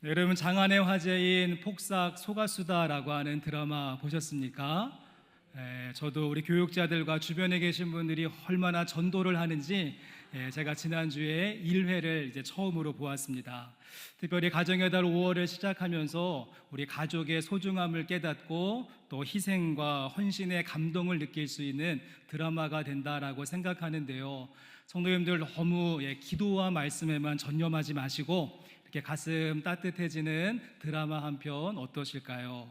네, 여러분 장안의 화제인 폭삭 속았수다라고 하는 드라마 보셨습니까? 저도 우리 교육자들과 주변에 계신 분들이 얼마나 전도를 하는지 제가 지난주에 1회를 이제 처음으로 보았습니다. 특별히 가정의 달 5월을 시작하면서 우리 가족의 소중함을 깨닫고 또 희생과 헌신의 감동을 느낄 수 있는 드라마가 된다라고 생각하는데요. 성도님들 너무 기도와 말씀에만 전념하지 마시고 이렇게 가슴 따뜻해지는 드라마 한 편 어떠실까요?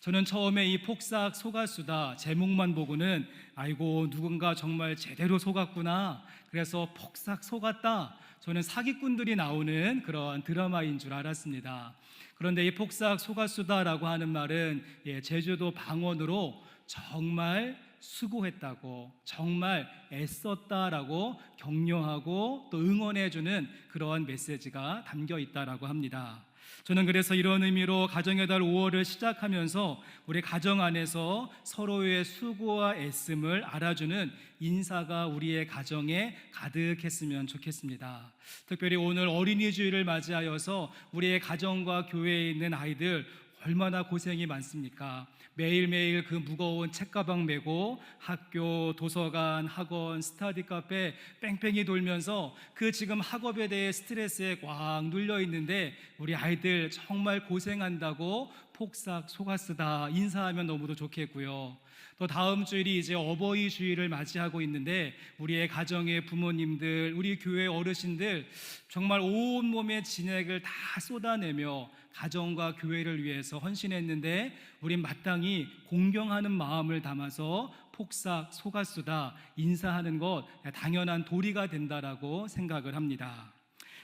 저는 처음에 이 폭삭 속았수다 제목만 보고는 아이고 누군가 정말 제대로 속았구나, 그래서 폭삭 속았다, 저는 사기꾼들이 나오는 그런 드라마인 줄 알았습니다. 그런데 이 폭삭 속았수다라고 하는 말은 제주도 방언으로 정말 수고했다고, 정말 애썼다라고 격려하고 또 응원해주는 그런 메시지가 담겨 있다라고 합니다. 저는 그래서 이런 의미로 가정의 달 5월을 시작하면서 우리 가정 안에서 서로의 수고와 애씀을 알아주는 인사가 우리의 가정에 가득했으면 좋겠습니다. 특별히 오늘 어린이주일을 맞이하여서 우리의 가정과 교회에 있는 아이들 얼마나 고생이 많습니까? 매일매일 그 무거운 책가방 메고 학교, 도서관, 학원, 스터디 카페 뺑뺑이 돌면서 그 지금 학업에 대해 스트레스에 꽉 눌려 있는데 우리 아이들 정말 고생한다고 폭삭 속았수다 인사하면 너무도 좋겠고요. 또 다음 주일이 이제 어버이 주일을 맞이하고 있는데 우리의 가정의 부모님들, 우리 교회 어르신들 정말 온몸의 진액을 다 쏟아내며 가정과 교회를 위해서 헌신했는데 우린 마땅히 공경하는 마음을 담아서 폭삭 속았수다 인사하는 것 당연한 도리가 된다라고 생각을 합니다.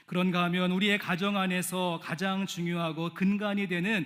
그런가 하면 우리의 가정 안에서 가장 중요하고 근간이 되는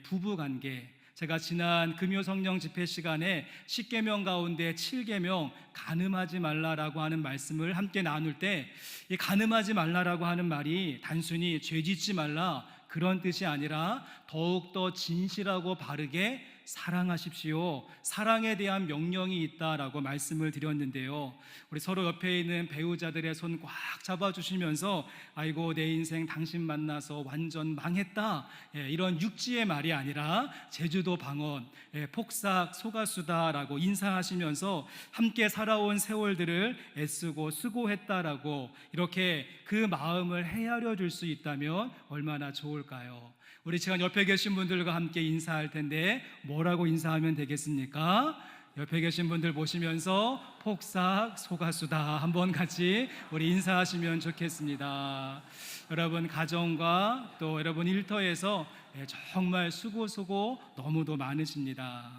부부관계, 제가 지난 금요성령 집회 시간에 10계명 가운데 7계명 간음하지 말라라고 하는 말씀을 함께 나눌 때 이 간음하지 말라라고 하는 말이 단순히 죄짓지 말라 그런 뜻이 아니라 더욱더 진실하고 바르게 사랑하십시오, 사랑에 대한 명령이 있다라고 말씀을 드렸는데요. 우리 서로 옆에 있는 배우자들의 손 꽉 잡아주시면서 아이고 내 인생 당신 만나서 완전 망했다, 이런 육지의 말이 아니라 제주도 방언 폭삭 속았수다라고 인사하시면서 함께 살아온 세월들을 애쓰고 수고했다라고 이렇게 그 마음을 헤아려 줄 수 있다면 얼마나 좋을까요? 우리 지금 옆에 계신 분들과 함께 인사할 텐데 뭐라고 인사하면 되겠습니까? 옆에 계신 분들 보시면서 폭삭 속았수다 한번 같이 우리 인사하시면 좋겠습니다. 여러분 가정과 또 여러분 일터에서 정말 수고 너무도 많으십니다.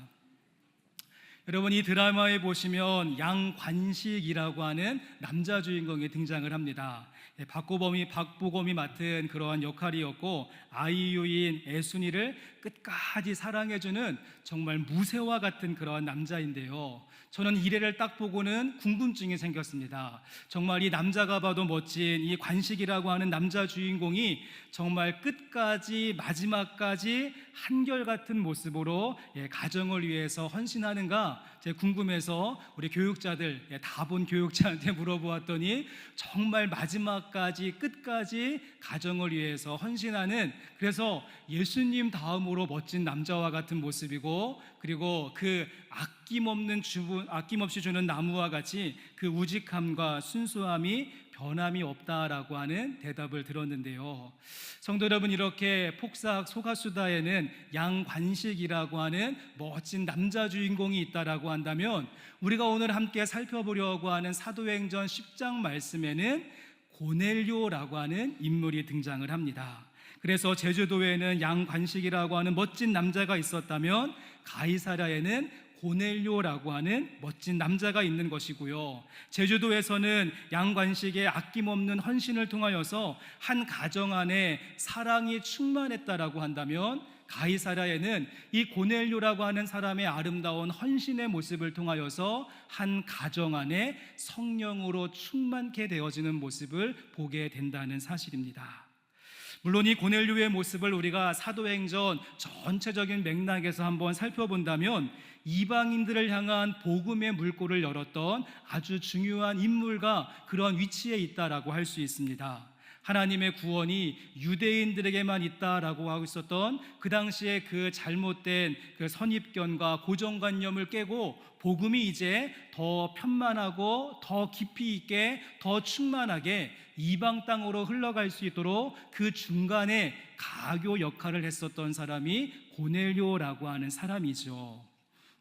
여러분 이 드라마에 보시면 양관식이라고 하는 남자 주인공이 등장을 합니다. 박보검이 맡은 그러한 역할이었고 아이유인 애순이를 끝까지 사랑해주는 정말 무쇠와 같은 그러한 남자인데요. 저는 이래를 딱 보고는 궁금증이 생겼습니다. 정말 이 남자가 봐도 멋진 이 관식이라고 하는 남자 주인공이 정말 끝까지 마지막까지 한결같은 모습으로 가정을 위해서 헌신하는가 제가 궁금해서 우리 교육자들 다 본 교육자한테 물어보았더니 정말 마지막까지 끝까지 가정을 위해서 헌신하는, 그래서 예수님 다음으로 멋진 남자와 같은 모습이고 그리고 그 아낌없이 주는 나무와 같이 그 우직함과 순수함이 변함이 없다라고 하는 대답을 들었는데요. 성도 여러분, 이렇게 폭삭 속았수다에는 양관식이라고 하는 멋진 남자 주인공이 있다라고 한다면 우리가 오늘 함께 살펴보려고 하는 사도행전 10장 말씀에는 고넬료라고 하는 인물이 등장을 합니다. 그래서 제주도에는 양관식이라고 하는 멋진 남자가 있었다면 가이사랴에는 고넬료라고 하는 멋진 남자가 있는 것이고요. 제주도에서는 양관식의 아낌없는 헌신을 통하여서 한 가정 안에 사랑이 충만했다라고 한다면 가이사랴에는 이 고넬료라고 하는 사람의 아름다운 헌신의 모습을 통하여서 한 가정 안에 성령으로 충만케 되어지는 모습을 보게 된다는 사실입니다. 물론 이 고넬료의 모습을 우리가 사도행전 전체적인 맥락에서 한번 살펴본다면 이방인들을 향한 복음의 물꼬를 열었던 아주 중요한 인물과 그런 위치에 있다라고 할 수 있습니다. 하나님의 구원이 유대인들에게만 있다라고 하고 있었던 그 당시에 그 잘못된 그 선입견과 고정관념을 깨고 복음이 이제 더 편만하고 더 깊이 있게 더 충만하게 이방 땅으로 흘러갈 수 있도록 그 중간에 가교 역할을 했었던 사람이 고넬료라고 하는 사람이죠.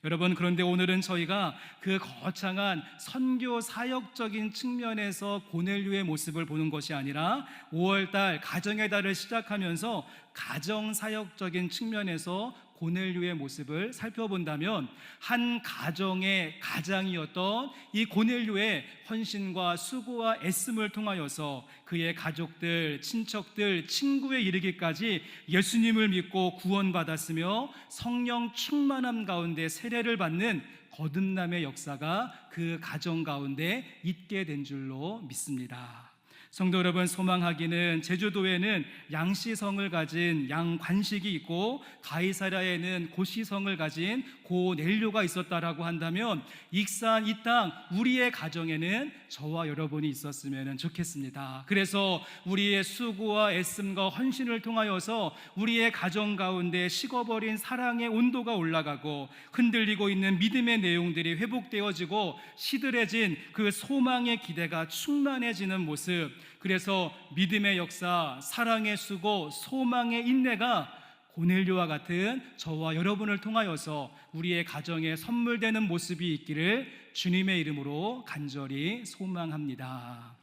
여러분, 그런데 오늘은 저희가 그 거창한 선교 사역적인 측면에서 고넬료의 모습을 보는 것이 아니라 5월달 가정의 달을 시작하면서 가정 사역적인 측면에서 고넬료의 모습을 살펴본다면 한 가정의 가장이었던 이 고넬료의 헌신과 수고와 애씀을 통하여서 그의 가족들, 친척들, 친구에 이르기까지 예수님을 믿고 구원받았으며 성령 충만함 가운데 세례를 받는 거듭남의 역사가 그 가정 가운데 있게 된 줄로 믿습니다. 성도 여러분, 소망하기는 제주도에는 양시성을 가진 양관식이 있고 가이사랴에는 고시성을 가진 고넬료가 있었다라고 한다면 익산 이 땅 우리의 가정에는 저와 여러분이 있었으면 좋겠습니다. 그래서 우리의 수고와 애씀과 헌신을 통하여서 우리의 가정 가운데 식어버린 사랑의 온도가 올라가고 흔들리고 있는 믿음의 내용들이 회복되어지고 시들해진 그 소망의 기대가 충만해지는 모습, 그래서 믿음의 역사, 사랑의 수고, 소망의 인내가 고넬료와 같은 저와 여러분을 통하여서 우리의 가정에 선물되는 모습이 있기를 주님의 이름으로 간절히 소망합니다.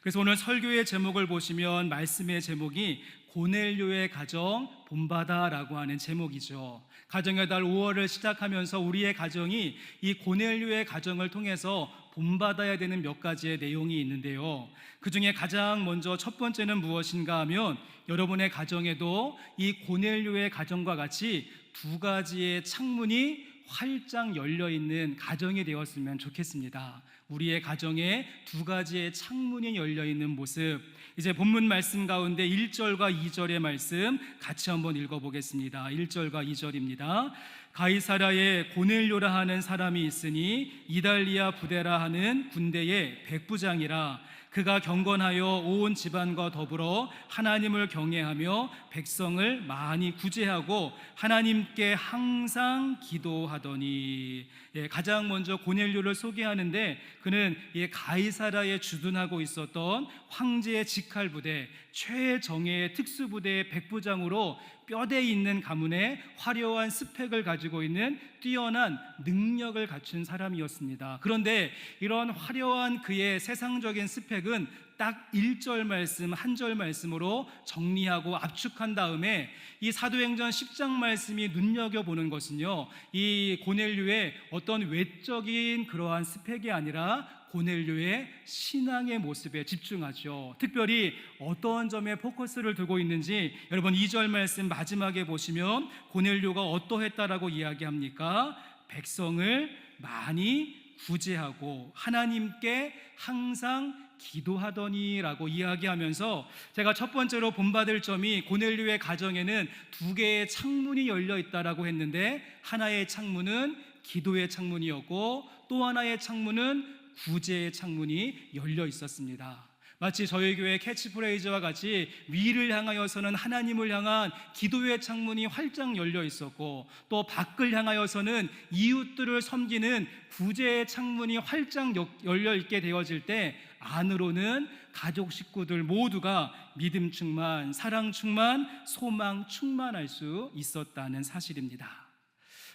그래서 오늘 설교의 제목을 보시면 말씀의 제목이 고넬료의 가정 본받아라고 하는 제목이죠. 가정의 달 5월을 시작하면서 우리의 가정이 이 고넬료의 가정을 통해서 본받아야 되는 몇 가지의 내용이 있는데요, 그 중에 가장 먼저 첫 번째는 무엇인가 하면 여러분의 가정에도 이 고넬료의 가정과 같이 두 가지의 창문이 활짝 열려있는 가정이 되었으면 좋겠습니다. 우리의 가정에 두 가지의 창문이 열려있는 모습, 이제 본문 말씀 가운데 1절과 2절의 말씀 같이 한번 읽어보겠습니다. 1절과 2절입니다. 가이사랴에 고넬료라 하는 사람이 있으니 이달리아 부대라 하는 군대의 백부장이라. 그가 경건하여 온 집안과 더불어 하나님을 경외하며 백성을 많이 구제하고 하나님께 항상 기도하더니. 가장 먼저 고넬료를 소개하는데 그는 가이사랴에 주둔하고 있었던 황제의 직할부대 최정예의 특수부대의 백부장으로 뼈대 있는 가문에 화려한 스펙을 가지고 있는 뛰어난 능력을 갖춘 사람이었습니다. 그런데 이런 화려한 그의 세상적인 스펙은 딱 1절 말씀, 한 절 말씀으로 정리하고 압축한 다음에 이 사도행전 10장 말씀이 눈여겨보는 것은요, 이 고넬료의 어떤 외적인 그러한 스펙이 아니라 고넬료의 신앙의 모습에 집중하죠. 특별히 어떤 점에 포커스를 두고 있는지 여러분 2절 말씀 마지막에 보시면 고넬료가 어떠했다라고 이야기합니까? 백성을 많이 구제하고 하나님께 항상 기도하더니라고 이야기하면서 제가 첫 번째로 본받을 점이 고넬료의 가정에는 두 개의 창문이 열려 있다라고 했는데 하나의 창문은 기도의 창문이었고 또 하나의 창문은 구제의 창문이 열려 있었습니다. 마치 저희 교회 캐치프레이즈와 같이 위를 향하여서는 하나님을 향한 기도의 창문이 활짝 열려 있었고 또 밖을 향하여서는 이웃들을 섬기는 구제의 창문이 활짝 열려 있게 되어질 때 안으로는 가족 식구들 모두가 믿음 충만, 사랑 충만, 소망 충만할 수 있었다는 사실입니다.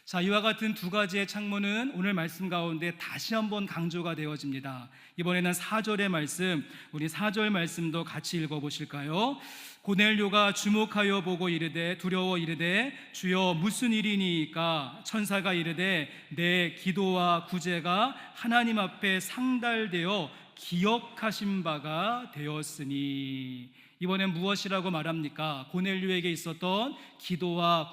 자, 이와 같은 두 가지의 창문은 오늘 말씀 가운데 다시 한번 강조가 되어집니다. 이번에는 4절의 말씀, 우리 4절 말씀도 같이 읽어보실까요? 고넬료가 주목하여 보고 이르되 두려워 이르되 주여 무슨 일이니까? 천사가 이르되 내 기도와 구제가 하나님 앞에 상달되어 기억하신 바가 되었으니. 이번엔 무엇이라고 말합니까? 고넬료에게 있었던 기도와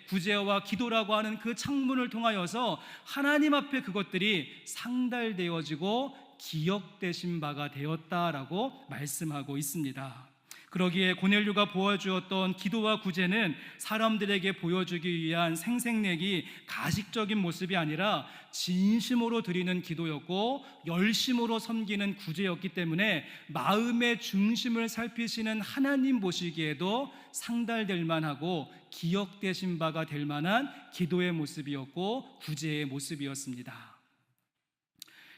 구제와 기도라고 하는 그 창문을 통하여서 하나님 앞에 그것들이 상달되어지고 기억되신 바가 되었다라고 말씀하고 있습니다. 그러기에 고넬료가 보여주었던 기도와 구제는 사람들에게 보여주기 위한 생색내기 가식적인 모습이 아니라 진심으로 드리는 기도였고 열심으로 섬기는 구제였기 때문에 마음의 중심을 살피시는 하나님 보시기에도 상달될 만하고 기억되신 바가 될 만한 기도의 모습이었고 구제의 모습이었습니다.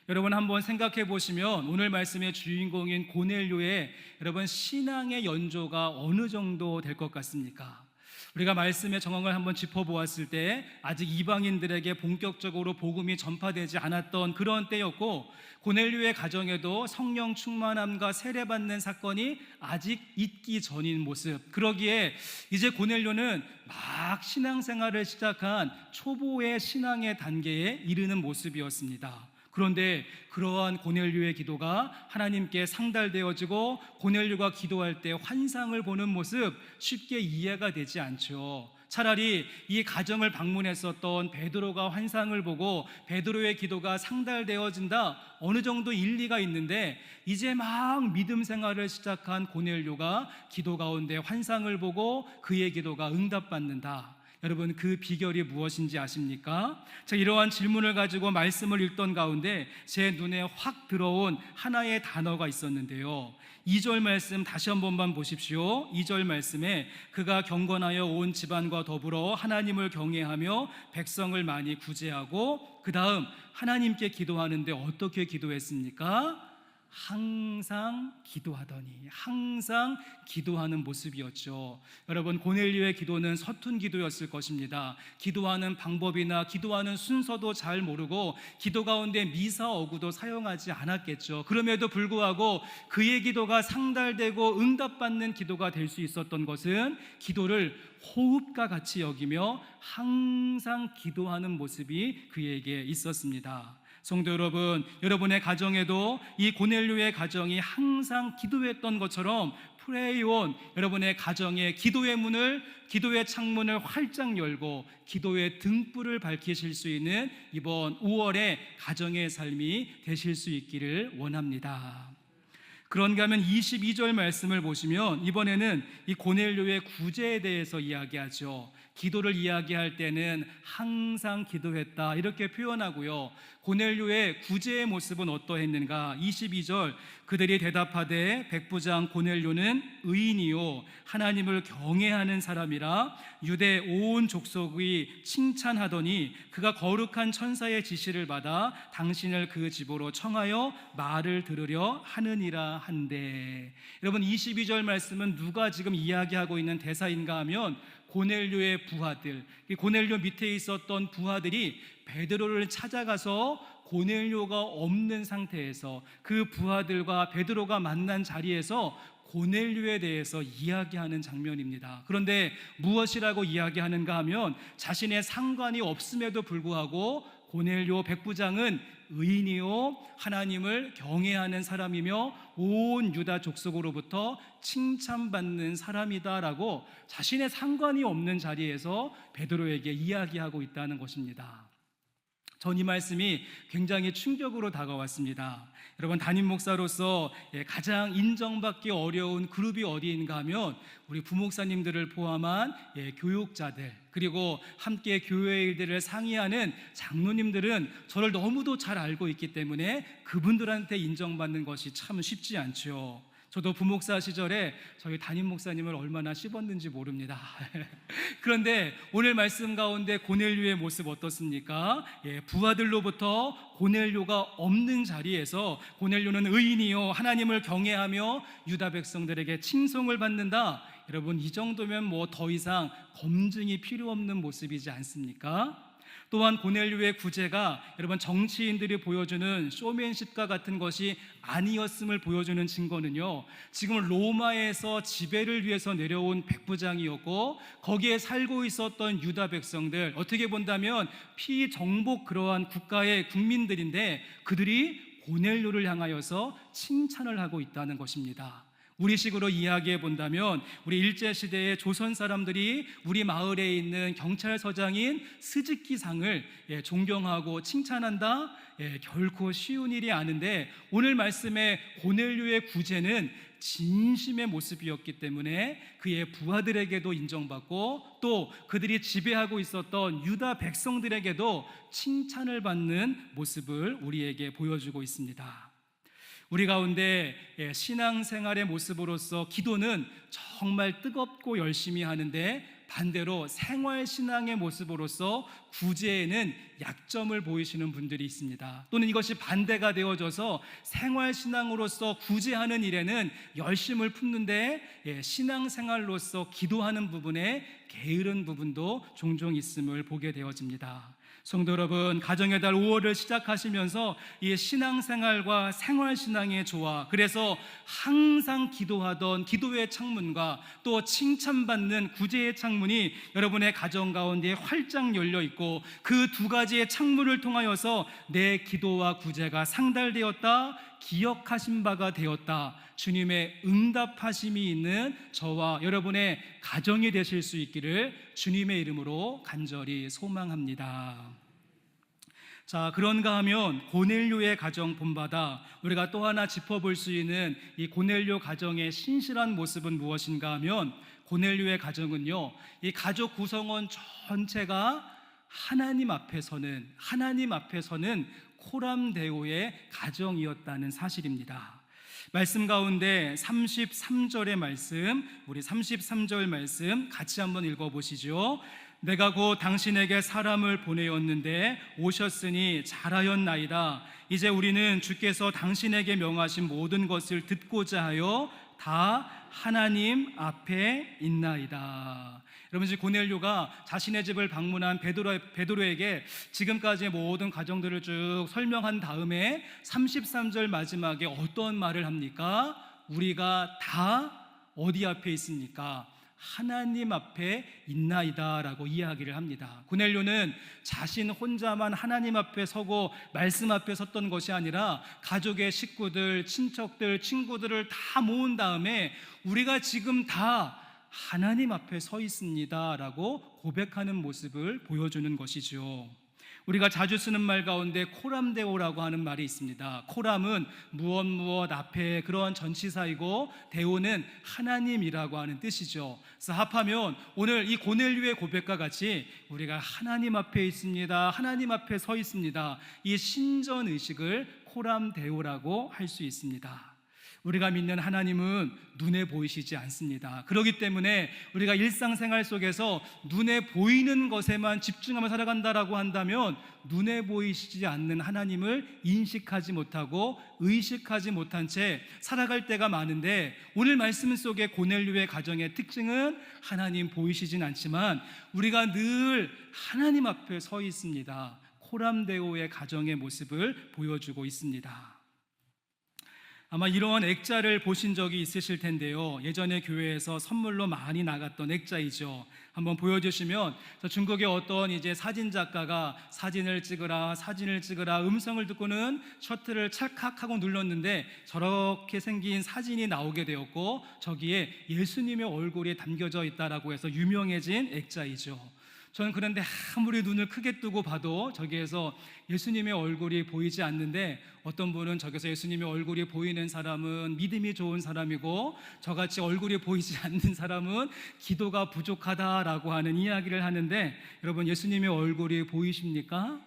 여러분 한번 생각해 보시면 오늘 말씀의 주인공인 고넬료의 여러분 신앙의 연조가 어느 정도 될 것 같습니까? 우리가 말씀의 정황을 한번 짚어보았을 때 아직 이방인들에게 본격적으로 복음이 전파되지 않았던 그런 때였고 고넬료의 가정에도 성령 충만함과 세례받는 사건이 아직 있기 전인 모습. 그러기에 이제 고넬료는 막 신앙생활을 시작한 초보의 신앙의 단계에 이르는 모습이었습니다. 그런데 그러한 고넬료의 기도가 하나님께 상달되어지고 고넬료가 기도할 때 환상을 보는 모습 쉽게 이해가 되지 않죠. 차라리 이 가정을 방문했었던 베드로가 환상을 보고 베드로의 기도가 상달되어진다 어느 정도 일리가 있는데 이제 막 믿음 생활을 시작한 고넬료가 기도 가운데 환상을 보고 그의 기도가 응답받는다. 여러분 그 비결이 무엇인지 아십니까? 제가 이러한 질문을 가지고 말씀을 읽던 가운데 제 눈에 확 들어온 하나의 단어가 있었는데요. 2절 말씀 다시 한 번만 보십시오. 2절 말씀에 그가 경건하여 온 집안과 더불어 하나님을 경외하며 백성을 많이 구제하고 그 다음 하나님께 기도하는데 어떻게 기도했습니까? 항상 기도하더니 항상 기도하는 모습이었죠. 여러분 고넬료의 기도는 서툰 기도였을 것입니다. 기도하는 방법이나 기도하는 순서도 잘 모르고 기도 가운데 미사 어구도 사용하지 않았겠죠. 그럼에도 불구하고 그의 기도가 상달되고 응답받는 기도가 될 수 있었던 것은 기도를 호흡과 같이 여기며 항상 기도하는 모습이 그에게 있었습니다. 성도 여러분, 여러분의 가정에도 이 고넬료의 가정이 항상 기도했던 것처럼 프레이온 여러분의 가정에 기도의 문을, 기도의 창문을 활짝 열고 기도의 등불을 밝히실 수 있는 이번 5월의 가정의 삶이 되실 수 있기를 원합니다. 그런가 하면 22절 말씀을 보시면 이번에는 이 고넬료의 구제에 대해서 이야기하죠. 기도를 이야기할 때는 항상 기도했다 이렇게 표현하고요. 고넬료의 구제의 모습은 어떠했는가? 22절 그들이 대답하되 백부장 고넬료는 의인이요 하나님을 경외하는 사람이라 유대 온 족속이 칭찬하더니 그가 거룩한 천사의 지시를 받아 당신을 그 집으로 청하여 말을 들으려 하느니라 한데. 여러분 22절 말씀은 누가 지금 이야기하고 있는 대사인가 하면 고넬료의 부하들, 고넬료 밑에 있었던 부하들이 베드로를 찾아가서 고넬료가 없는 상태에서 그 부하들과 베드로가 만난 자리에서 고넬료에 대해서 이야기하는 장면입니다. 그런데 무엇이라고 이야기하는가 하면 자신의 상관이 없음에도 불구하고 고넬료 백부장은 의인이요 하나님을 경외하는 사람이며 온 유다 족속으로부터 칭찬받는 사람이다라고 자신의 상관이 없는 자리에서 베드로에게 이야기하고 있다는 것입니다. 전 이 말씀이 굉장히 충격으로 다가왔습니다. 여러분 담임 목사로서 가장 인정받기 어려운 그룹이 어디인가 하면 우리 부목사님들을 포함한 교육자들 그리고 함께 교회 일들을 상의하는 장로님들은 저를 너무도 잘 알고 있기 때문에 그분들한테 인정받는 것이 참 쉽지 않죠. 저도 부목사 시절에 저희 담임 목사님을 얼마나 씹었는지 모릅니다. 그런데 오늘 말씀 가운데 고넬료의 모습 어떻습니까? 부하들로부터 고넬료가 없는 자리에서 고넬료는 의인이요 하나님을 경외하며 유다 백성들에게 칭송을 받는다. 여러분 이 정도면 뭐 더 이상 검증이 필요 없는 모습이지 않습니까? 또한 고넬료의 구제가 여러분 정치인들이 보여주는 쇼맨십과 같은 것이 아니었음을 보여주는 증거는요, 지금 로마에서 지배를 위해서 내려온 백부장이었고 거기에 살고 있었던 유다 백성들, 어떻게 본다면 피정복 그러한 국가의 국민들인데 그들이 고넬료를 향하여서 칭찬을 하고 있다는 것입니다. 우리식으로 이야기해 본다면 우리 일제시대의 조선 사람들이 우리 마을에 있는 경찰서장인 스즈키상을 존경하고 칭찬한다? 결코 쉬운 일이 아닌데 오늘 말씀의 고넬료의 구제는 진심의 모습이었기 때문에 그의 부하들에게도 인정받고 또 그들이 지배하고 있었던 유다 백성들에게도 칭찬을 받는 모습을 우리에게 보여주고 있습니다. 우리 가운데 신앙생활의 모습으로서 기도는 정말 뜨겁고 열심히 하는데, 반대로 생활신앙의 모습으로서 구제에는 약점을 보이시는 분들이 있습니다. 또는 이것이 반대가 되어져서 생활신앙으로서 구제하는 일에는 열심을 품는데 신앙생활로서 기도하는 부분에 게으른 부분도 종종 있음을 보게 되어집니다. 성도 여러분, 가정의 달 5월을 시작하시면서 이 신앙생활과 생활신앙의 조화, 그래서 항상 기도하던 기도의 창문과 또 칭찬받는 구제의 창문이 여러분의 가정 가운데 활짝 열려 있고, 그 두 가지의 창문을 통하여서 내 기도와 구제가 상달되었다, 기억하신 바가 되었다, 주님의 응답하심이 있는 저와 여러분의 가정이 되실 수 있기를 주님의 이름으로 간절히 소망합니다. 자, 그런가 하면 고넬료의 가정 본받아 우리가 또 하나 짚어볼 수 있는 이 고넬료 가정의 신실한 모습은 무엇인가 하면, 고넬료의 가정은요, 이 가족 구성원 전체가 하나님 앞에 서는 코람데오의 가정이었다는 사실입니다. 말씀 가운데 33절의 말씀, 우리 33절 말씀 같이 한번 읽어보시죠. 내가 곧 당신에게 사람을 보내었는데 오셨으니 잘하였나이다. 이제 우리는 주께서 당신에게 명하신 모든 것을 듣고자 하여 다 하나님 앞에 있나이다. 여러분, 지금 고넬료가 자신의 집을 방문한 베드로에게 지금까지의 모든 과정들을 쭉 설명한 다음에 33절 마지막에 어떤 말을 합니까? 우리가 다 어디 앞에 있습니까? 하나님 앞에 있나이다 라고 이야기를 합니다. 고넬료는 자신 혼자만 하나님 앞에 서고 말씀 앞에 섰던 것이 아니라 가족의 식구들, 친척들, 친구들을 다 모은 다음에 우리가 지금 다 하나님 앞에 서 있습니다 라고 고백하는 모습을 보여주는 것이죠. 우리가 자주 쓰는 말 가운데 코람데오라고 하는 말이 있습니다. 코람은 무엇 앞에, 그런 전치사이고 데오는 하나님이라고 하는 뜻이죠. 그래서 합하면 오늘 이 고넬료의 고백과 같이 우리가 하나님 앞에 있습니다, 하나님 앞에 서 있습니다, 이 신전의식을 코람데오라고 할 수 있습니다. 우리가 믿는 하나님은 눈에 보이시지 않습니다. 그렇기 때문에 우리가 일상생활 속에서 눈에 보이는 것에만 집중하며 살아간다라고 한다면 눈에 보이시지 않는 하나님을 인식하지 못하고 의식하지 못한 채 살아갈 때가 많은데, 오늘 말씀 속의 고넬료의 가정의 특징은 하나님 보이시진 않지만 우리가 늘 하나님 앞에 서 있습니다. 코람데오의 가정의 모습을 보여주고 있습니다. 아마 이러한 액자를 보신 적이 있으실 텐데요, 예전에 교회에서 선물로 많이 나갔던 액자이죠. 한번 보여주시면, 중국의 어떤 이제 사진 작가가 사진을 찍으라 음성을 듣고는 셔터를 찰칵하고 눌렀는데 저렇게 생긴 사진이 나오게 되었고, 저기에 예수님의 얼굴이 담겨져 있다라고 해서 유명해진 액자이죠. 저는 그런데 아무리 눈을 크게 뜨고 봐도 저기에서 예수님의 얼굴이 보이지 않는데, 어떤 분은 저기서 예수님의 얼굴이 보이는 사람은 믿음이 좋은 사람이고 저같이 얼굴이 보이지 않는 사람은 기도가 부족하다라고 하는 이야기를 하는데, 여러분, 예수님의 얼굴이 보이십니까?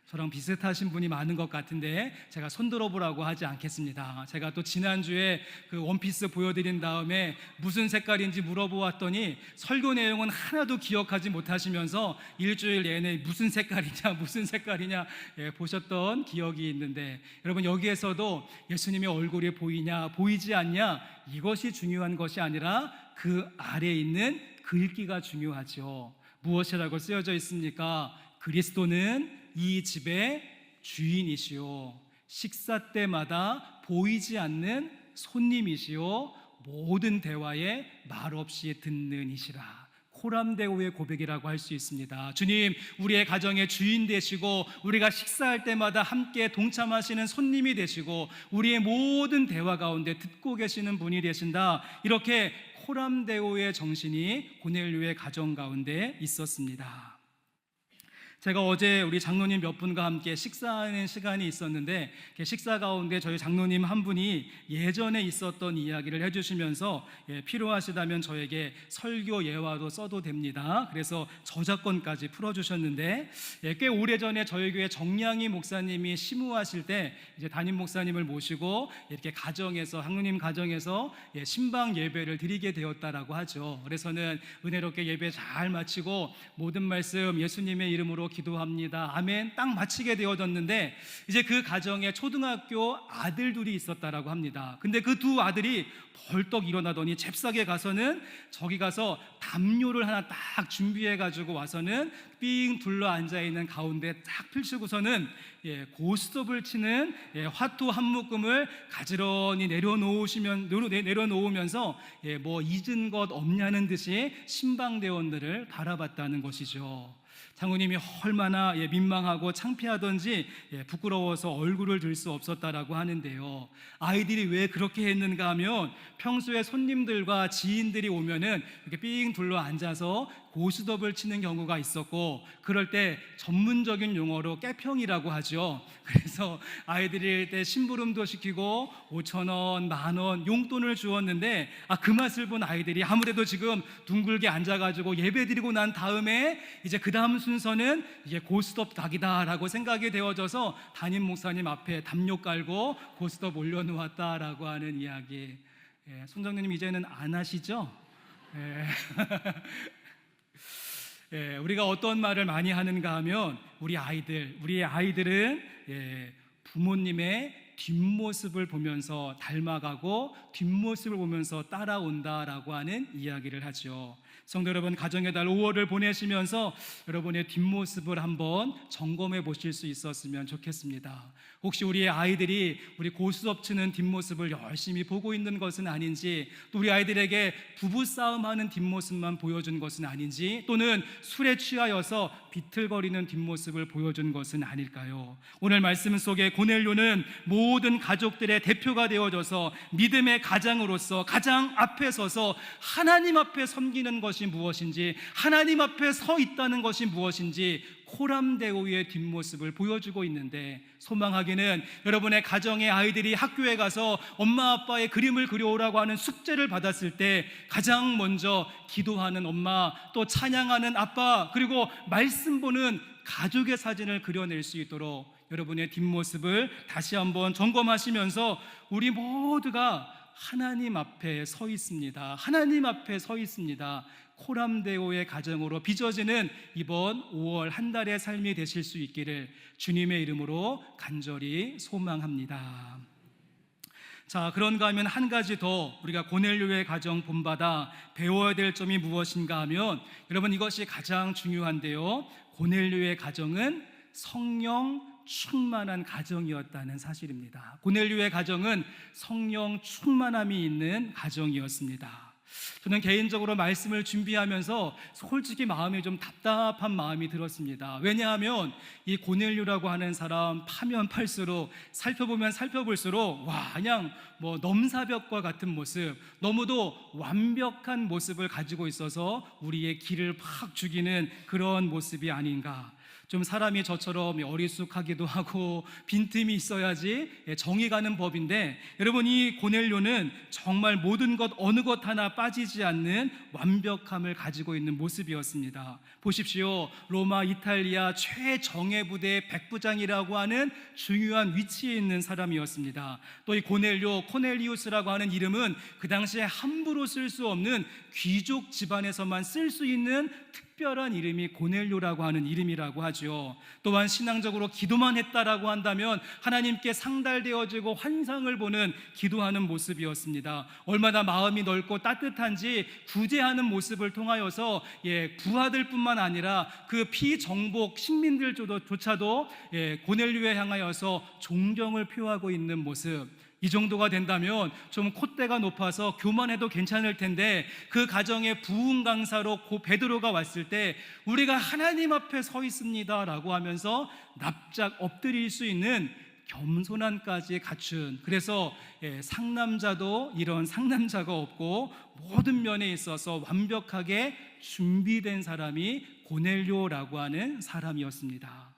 저랑 비슷하신 분이 많은 것 같은데 제가 손들어보라고 하지 않겠습니다. 제가 또 지난주에 그 원피스 보여드린 다음에 무슨 색깔인지 물어보았더니 설교 내용은 하나도 기억하지 못하시면서 일주일 내내 무슨 색깔이냐 보셨던 기억이 있는데, 여러분, 여기에서도 예수님의 얼굴이 보이냐 보이지 않냐 이것이 중요한 것이 아니라 그 아래에 있는 글귀가 중요하죠. 무엇이라고 쓰여져 있습니까? 그리스도는 이 집의 주인이시오, 식사 때마다 보이지 않는 손님이시오, 모든 대화에 말없이 듣는 이시라. 코람데오의 고백이라고 할 수 있습니다. 주님, 우리의 가정의 주인 되시고 우리가 식사할 때마다 함께 동참하시는 손님이 되시고 우리의 모든 대화 가운데 듣고 계시는 분이 되신다. 이렇게 코람데오의 정신이 고넬료의 가정 가운데 있었습니다. 제가 어제 우리 장로님 몇 분과 함께 식사하는 시간이 있었는데 식사 가운데 저희 장로님 한 분이 예전에 있었던 이야기를 해주시면서 필요하시다면 저에게 설교 예화도 써도 됩니다. 그래서 저작권까지 풀어주셨는데 꽤 오래전에 저희 교회 정량희 목사님이 심우하실 때 이제 담임 목사님을 모시고 이렇게 가정에서 장로님 가정에서 신방 예배를 드리게 되었다라고 하죠. 그래서는 은혜롭게 예배 잘 마치고 모든 말씀 예수님의 이름으로 기도합니다. 아멘. 딱 마치게 되어졌는데 이제 그 가정에 초등학교 아들 둘이 있었다라고 합니다. 근데 그 두 아들이 벌떡 일어나더니 잽싸게 가서는 저기 가서 담요를 하나 딱 준비해 가지고 와서는 삥 둘러 앉아 있는 가운데 딱 펼치고서는 고스톱을 치는 화투 한 묶음을 가지런히 내려놓으면서 뭐 잊은 것 없냐는 듯이 신방대원들을 바라봤다는 것이죠. 장로님이 얼마나 민망하고 창피하던지 부끄러워서 얼굴을 들 수 없었다라고 하는데요. 아이들이 왜 그렇게 했는가 하면 평소에 손님들과 지인들이 오면은 이렇게 삥 둘러 앉아서 고스톱을 치는 경우가 있었고, 그럴 때 전문적인 용어로 깨평이라고 하죠. 그래서 아이들이 때 심부름도 시키고 5,000원, 10,000원 용돈을 주었는데 그 맛을 본 아이들이 아무래도 지금 둥글게 앉아가지고 예배드리고 난 다음에 이제 그 다음 순서는 이제 고스톱 닭이다라고 생각이 되어져서 담임 목사님 앞에 담요 깔고 고스톱 올려놓았다라고 하는 이야기. 손장로님 이제는 안 하시죠? 우리가 어떤 말을 많이 하는가 하면 우리의 아이들은 부모님의 뒷모습을 보면서 닮아가고 뒷모습을 보면서 따라온다라고 하는 이야기를 하죠. 성도 여러분, 가정의 달 5월을 보내시면서 여러분의 뒷모습을 한번 점검해 보실 수 있었으면 좋겠습니다. 혹시 우리의 아이들이 우리 고스톱 치는 뒷모습을 열심히 보고 있는 것은 아닌지, 또 우리 아이들에게 부부싸움하는 뒷모습만 보여준 것은 아닌지, 또는 술에 취하여서 비틀거리는 뒷모습을 보여준 것은 아닐까요? 오늘 말씀 속에 고넬료는 모든 가족들의 대표가 되어져서 믿음의 가장으로서 가장 앞에 서서 하나님 앞에 섬기는 것이 무엇인지, 하나님 앞에 서 있다는 것이 무엇인지 코람데오의 뒷모습을 보여주고 있는데, 소망하기는 여러분의 가정의 아이들이 학교에 가서 엄마 아빠의 그림을 그려오라고 하는 숙제를 받았을 때 가장 먼저 기도하는 엄마, 또 찬양하는 아빠, 그리고 말씀 보는 가족의 사진을 그려낼 수 있도록 여러분의 뒷모습을 다시 한번 점검하시면서 우리 모두가 하나님 앞에 서 있습니다. 하나님 앞에 서 있습니다. 코람데오의 가정으로 빚어지는 이번 5월 한 달의 삶이 되실 수 있기를 주님의 이름으로 간절히 소망합니다. 자, 그런가 하면 한 가지 더 우리가 고넬료의 가정 본받아 배워야 될 점이 무엇인가 하면, 여러분 이것이 가장 중요한데요, 고넬료의 가정은 성령 충만한 가정이었다는 사실입니다. 고넬료의 가정은 성령 충만함이 있는 가정이었습니다. 저는 개인적으로 말씀을 준비하면서 솔직히 마음이 좀 답답한 마음이 들었습니다. 왜냐하면 이 고넬료라고 하는 사람 파면 팔수록 살펴보면 살펴볼수록 그냥 넘사벽과 같은 모습, 너무도 완벽한 모습을 가지고 있어서 우리의 기를 팍 죽이는 그런 모습이 아닌가. 좀 사람이 저처럼 어리숙하기도 하고 빈틈이 있어야지 정이 가는 법인데, 여러분 이 고넬료는 정말 모든 것 어느 것 하나 빠지지 않는 완벽함을 가지고 있는 모습이었습니다. 보십시오. 로마 이탈리아 최정예 부대의 백부장이라고 하는 중요한 위치에 있는 사람이었습니다. 또 이 고넬료, 코넬리우스라고 하는 이름은 그 당시에 함부로 쓸 수 없는 귀족 집안에서만 쓸 수 있는 특별한 이름이 고넬료라고 하는 이름이라고 하죠. 또한 신앙적으로 기도만 했다라고 한다면 하나님께 상달되어지고 환상을 보는 기도하는 모습이었습니다. 얼마나 마음이 넓고 따뜻한지 구제하는 모습을 통하여서 부하들뿐만 아니라 그 피정복 식민들조차도 고넬료에 향하여서 존경을 표하고 있는 모습, 이 정도가 된다면 좀 콧대가 높아서 교만해도 괜찮을 텐데, 그 가정의 부흥 강사로 고 베드로가 왔을 때 우리가 하나님 앞에 서 있습니다 라고 하면서 납작 엎드릴 수 있는 겸손함까지 갖춘, 그래서 상남자도 이런 상남자가 없고 모든 면에 있어서 완벽하게 준비된 사람이 고넬료라고 하는 사람이었습니다.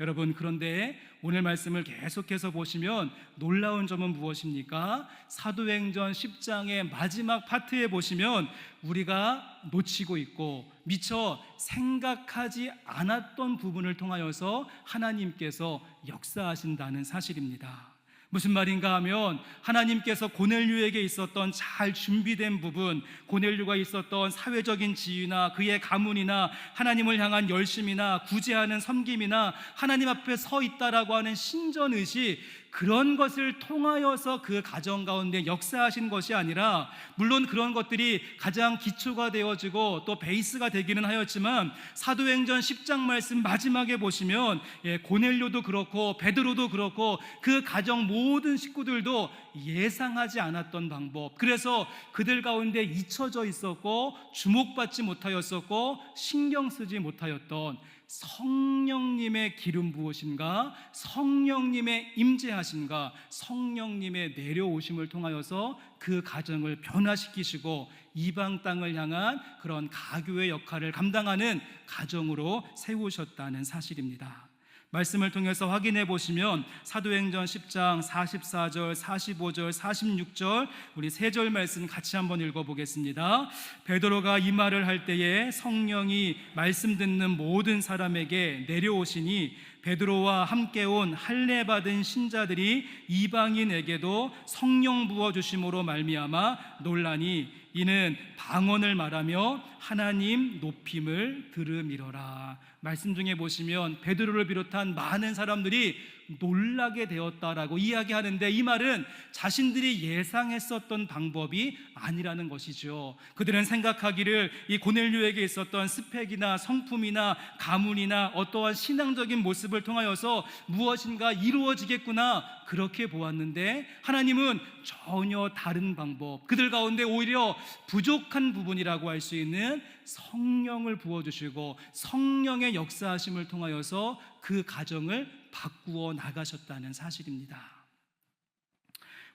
여러분, 그런데 오늘 말씀을 계속해서 보시면 놀라운 점은 무엇입니까? 사도행전 10장의 마지막 파트에 보시면 우리가 놓치고 있고 미처 생각하지 않았던 부분을 통하여서 하나님께서 역사하신다는 사실입니다. 무슨 말인가 하면 하나님께서 고넬료에게 있었던 잘 준비된 부분, 고넬료가 있었던 사회적인 지위나 그의 가문이나 하나님을 향한 열심이나 구제하는 섬김이나 하나님 앞에 서 있다라고 하는 신전의식, 그런 것을 통하여서 그 가정 가운데 역사하신 것이 아니라, 물론 그런 것들이 가장 기초가 되어지고 또 베이스가 되기는 하였지만 사도행전 10장 말씀 마지막에 보시면 고넬료도 그렇고 베드로도 그렇고 그 가정 모든 식구들도 예상하지 않았던 방법, 그래서 그들 가운데 잊혀져 있었고 주목받지 못하였었고 신경 쓰지 못하였던 성령님의 기름 부으심과 성령님의 임재하심과 성령님의 내려오심을 통하여서 그 가정을 변화시키시고 이방 땅을 향한 그런 가교의 역할을 감당하는 가정으로 세우셨다는 사실입니다. 말씀을 통해서 확인해 보시면 사도행전 10장 44절, 45절, 46절 우리 세 절 말씀 같이 한번 읽어보겠습니다. 베드로가 이 말을 할 때에 성령이 말씀 듣는 모든 사람에게 내려오시니 베드로와 함께 온 할례 받은 신자들이 이방인에게도 성령 부어주심으로 말미암아 놀라니 이는 방언을 말하며 하나님 높임을 들음이러라. 말씀 중에 보시면 베드로를 비롯한 많은 사람들이 놀라게 되었다라고 이야기하는데, 이 말은 자신들이 예상했었던 방법이 아니라는 것이죠. 그들은 생각하기를 이 고넬료에게 있었던 스펙이나 성품이나 가문이나 어떠한 신앙적인 모습을 통하여서 무엇인가 이루어지겠구나, 그렇게 보았는데 하나님은 전혀 다른 방법, 그들 가운데 오히려 부족한 부분이라고 할 수 있는 성령을 부어주시고 성령의 역사하심을 통하여서 그 가정을 바꾸어 나가셨다는 사실입니다.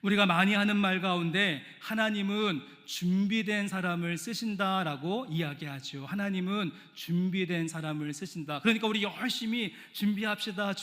우리가 많이 하는 말 가운데 하나님은 준비된 사람을 쓰신다라고 이야기하죠. 하나님은 준비된 사람을 쓰신다. 그러니까 우리 열심히 준비합시다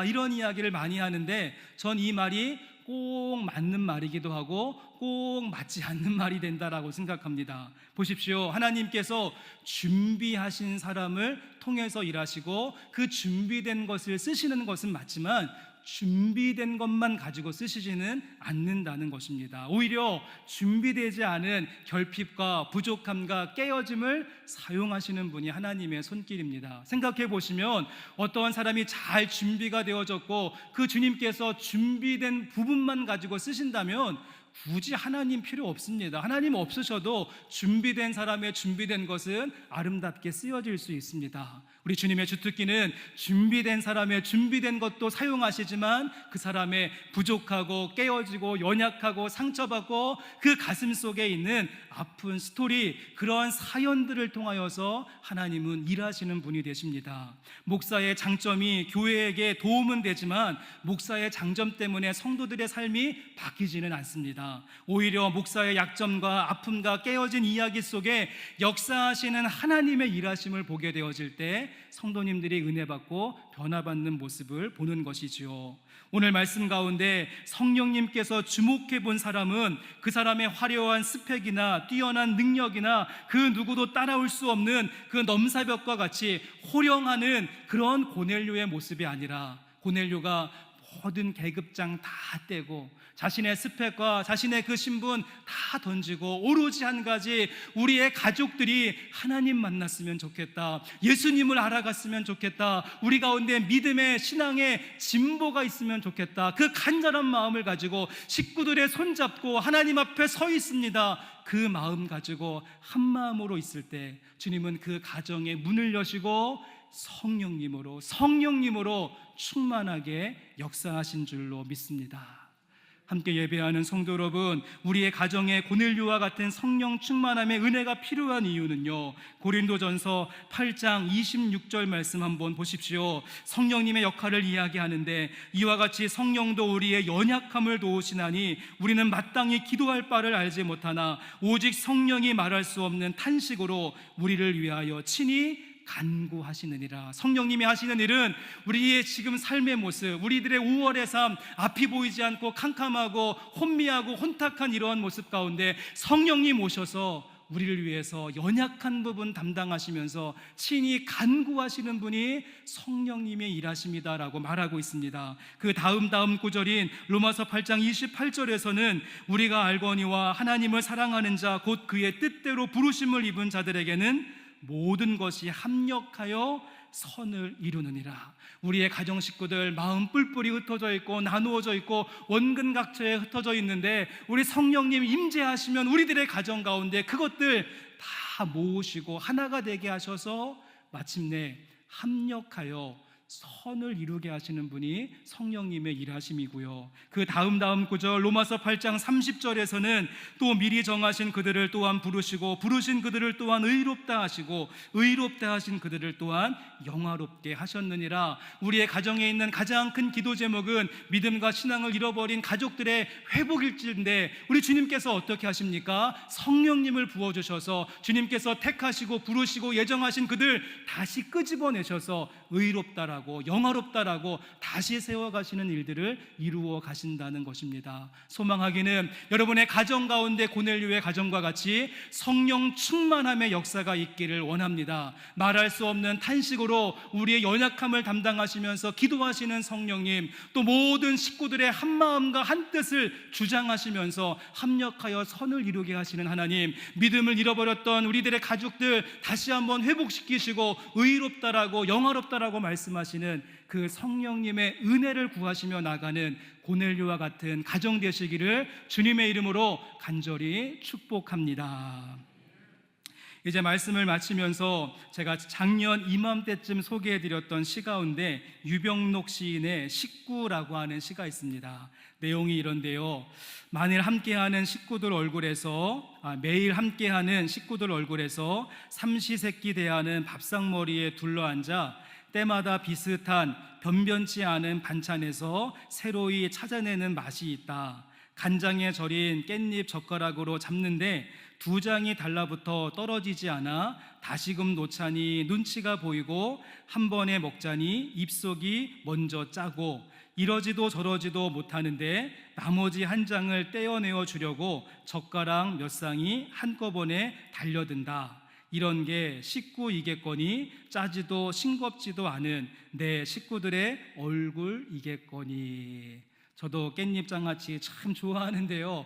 이런 이야기를 많이 하는데, 전 이 말이 꼭 맞는 말이기도 하고 꼭 맞지 않는 말이 된다라고 생각합니다. 보십시오. 하나님께서 준비하신 사람을 통해서 일하시고 그 준비된 것을 쓰시는 것은 맞지만 준비된 것만 가지고 쓰시지는 않는다는 것입니다. 오히려 준비되지 않은 결핍과 부족함과 깨어짐을 사용하시는 분이 하나님의 손길입니다. 생각해 보시면 어떠한 사람이 잘 준비가 되어졌고 그 주님께서 준비된 부분만 가지고 쓰신다면 굳이 하나님 필요 없습니다. 하나님 없으셔도 준비된 사람의 준비된 것은 아름답게 쓰여질 수 있습니다. 우리 주님의 주특기는 준비된 사람의 준비된 것도 사용하시지만 그 사람의 부족하고 깨어지고 연약하고 상처받고 그 가슴 속에 있는 아픈 스토리, 그런 사연들을 통하여서 하나님은 일하시는 분이 되십니다. 목사의 장점이 교회에게 도움은 되지만 목사의 장점 때문에 성도들의 삶이 바뀌지는 않습니다. 오히려 목사의 약점과 아픔과 깨어진 이야기 속에 역사하시는 하나님의 일하심을 보게 되어질 때 성도님들이 은혜받고 변화받는 모습을 보는 것이지요. 오늘 말씀 가운데 성령님께서 주목해 본 사람은 그 사람의 화려한 스펙이나 뛰어난 능력이나 그 누구도 따라올 수 없는 그 넘사벽과 같이 호령하는 그런 고넬료의 모습이 아니라, 고넬료가 모든 계급장 다 떼고 자신의 스펙과 자신의 그 신분 다 던지고 오로지 한 가지, 우리의 가족들이 하나님 만났으면 좋겠다, 예수님을 알아갔으면 좋겠다, 우리 가운데 믿음의 신앙의 진보가 있으면 좋겠다, 그 간절한 마음을 가지고 식구들의 손잡고 하나님 앞에 서 있습니다. 그 마음 가지고 한 마음으로 있을 때 주님은 그 가정의 문을 여시고 성령님으로 충만하게 역사하신 줄로 믿습니다. 함께 예배하는 성도 여러분, 우리의 가정에 고넬료와 같은 성령 충만함의 은혜가 필요한 이유는요, 고린도전서 8장 26절 말씀 한번 보십시오. 성령님의 역할을 이야기하는데, 이와 같이 성령도 우리의 연약함을 도우시나니 우리는 마땅히 기도할 바를 알지 못하나 오직 성령이 말할 수 없는 탄식으로 우리를 위하여 친히 간구하시느니라. 성령님이 하시는 일은 우리의 지금 삶의 모습, 우리들의 5월의 삶, 앞이 보이지 않고 캄캄하고 혼미하고 혼탁한 이러한 모습 가운데 성령님 오셔서 우리를 위해서 연약한 부분 담당하시면서 친히 간구하시는 분이 성령님의 일하십니다라고 말하고 있습니다. 그 다음 구절인 로마서 8장 28절에서는 우리가 알거니와 하나님을 사랑하는 자 곧 그의 뜻대로 부르심을 입은 자들에게는 모든 것이 합력하여 선을 이루느니라. 우리의 가정 식구들 마음 뿔뿔이 흩어져 있고 나누어져 있고 원근각처에 흩어져 있는데, 우리 성령님 임재하시면 우리들의 가정 가운데 그것들 다 모으시고 하나가 되게 하셔서 마침내 합력하여 선을 이루게 하시는 분이 성령님의 일하심이고요. 그 다음 구절 로마서 8장 30절에서는 또 미리 정하신 그들을 또한 부르시고 부르신 그들을 또한 의롭다 하시고 의롭다 하신 그들을 또한 영화롭게 하셨느니라. 우리의 가정에 있는 가장 큰 기도 제목은 믿음과 신앙을 잃어버린 가족들의 회복일지인데, 우리 주님께서 어떻게 하십니까? 성령님을 부어주셔서 주님께서 택하시고 부르시고 예정하신 그들 다시 끄집어내셔서 의롭다라고 영화롭다라고 다시 세워가시는 일들을 이루어 가신다는 것입니다. 소망하기는 여러분의 가정 가운데 고넬료의 가정과 같이 성령 충만함의 역사가 있기를 원합니다. 말할 수 없는 탄식으로 우리의 연약함을 담당하시면서 기도하시는 성령님, 또 모든 식구들의 한마음과 한뜻을 주장하시면서 합력하여 선을 이루게 하시는 하나님, 믿음을 잃어버렸던 우리들의 가족들 다시 한번 회복시키시고 의롭다라고 영화롭다라고 말씀하시는 그 성령님의 은혜를 구하시며 나가는 고넬료와 같은 가정 되시기를 주님의 이름으로 간절히 축복합니다. 이제 말씀을 마치면서 제가 작년 이맘때쯤 소개해드렸던 시 가운데 유병록 시인의 식구라고 하는 시가 있습니다. 내용이 이런데요, 만일 함께하는 식구들 얼굴에서 매일 함께하는 식구들 얼굴에서 삼시세끼 대하는 밥상머리에 둘러앉아 때마다 비슷한 변변치 않은 반찬에서 새로이 찾아내는 맛이 있다. 간장에 절인 깻잎 젓가락으로 잡는데 두 장이 달라붙어 떨어지지 않아 다시금 놓자니 눈치가 보이고 한 번에 먹자니 입속이 먼저 짜고 이러지도 저러지도 못하는데 나머지 한 장을 떼어내어 주려고 젓가락 몇 쌍이 한꺼번에 달려든다. 이런 게 식구이겠거니 짜지도 싱겁지도 않은 내 식구들의 얼굴이겠거니. 저도 깻잎 장아찌 참 좋아하는데요,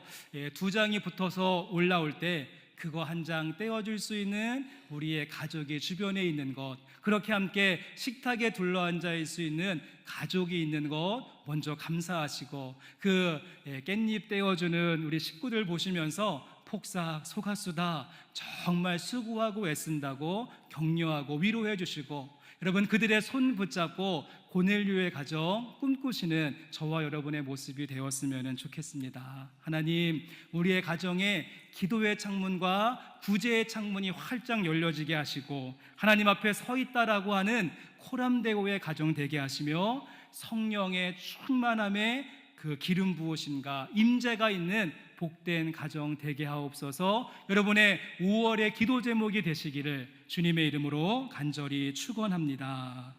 두 장이 붙어서 올라올 때 그거 한 장 떼어줄 수 있는 우리의 가족이 주변에 있는 것, 그렇게 함께 식탁에 둘러앉아 있을 수 있는 가족이 있는 것 먼저 감사하시고, 그 깻잎 떼어주는 우리 식구들 보시면서 폭삭 속았수다, 정말 수고하고 애쓴다고 격려하고 위로해 주시고, 여러분 그들의 손 붙잡고 고넬료의 가정 꿈꾸시는 저와 여러분의 모습이 되었으면 좋겠습니다. 하나님, 우리의 가정에 기도의 창문과 구제의 창문이 활짝 열려지게 하시고 하나님 앞에 서 있다라고 하는 코람데오의 가정 되게 하시며 성령의 충만함에 그 기름 부으심과 임재가 있는 복된 가정 되게 하옵소서. 여러분의 5월의 기도 제목이 되시기를 주님의 이름으로 간절히 축원합니다.